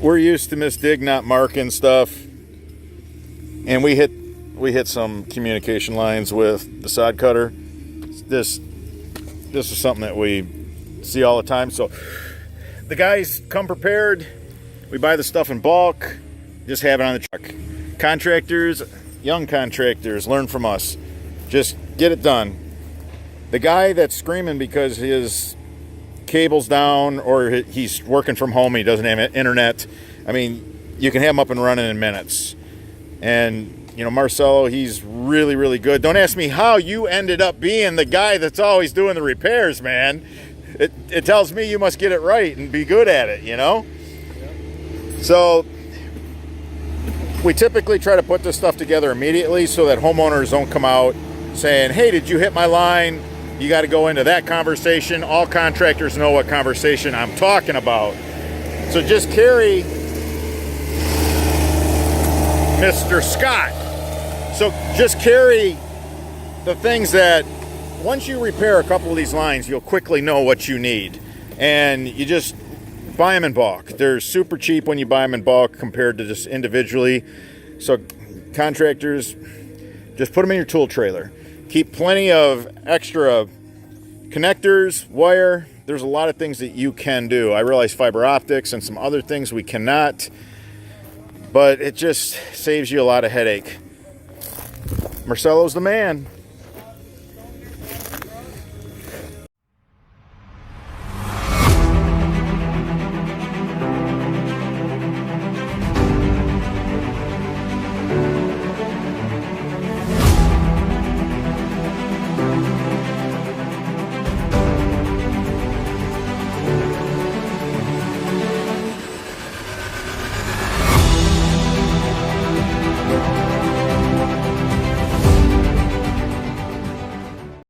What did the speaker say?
we're used to Miss Dig not marking stuff, and we hit some communication lines with the sod cutter. This is something that we see all the time. So the guys come prepared. We buy the stuff in bulk, just have it on the truck. Contractors, young contractors, learn from us. Just get it done. The guy that's screaming because his cable's down or he's working from home, he doesn't have internet, I mean, you can have him up and running in minutes. And, you know, Marcelo, he's really, really good. Don't ask me how you ended up being the guy that's always doing the repairs, man. It tells me you must get it right and be good at it, you know? So we typically try to put this stuff together immediately so that homeowners don't come out saying, hey, did you hit my line? You got to go into that conversation. All contractors know what conversation I'm talking about. So just carry Mr. Scott. So just carry the things that once you repair a couple of these lines, you'll quickly know what you need. And you just buy them in bulk. They're super cheap when you buy them in bulk compared to just individually. So contractors, just put them in your tool trailer. Keep plenty of extra connectors, wire. There's a lot of things that you can do. I realize fiber optics and some other things we cannot, but it just saves you a lot of headache. Marcelo's the man.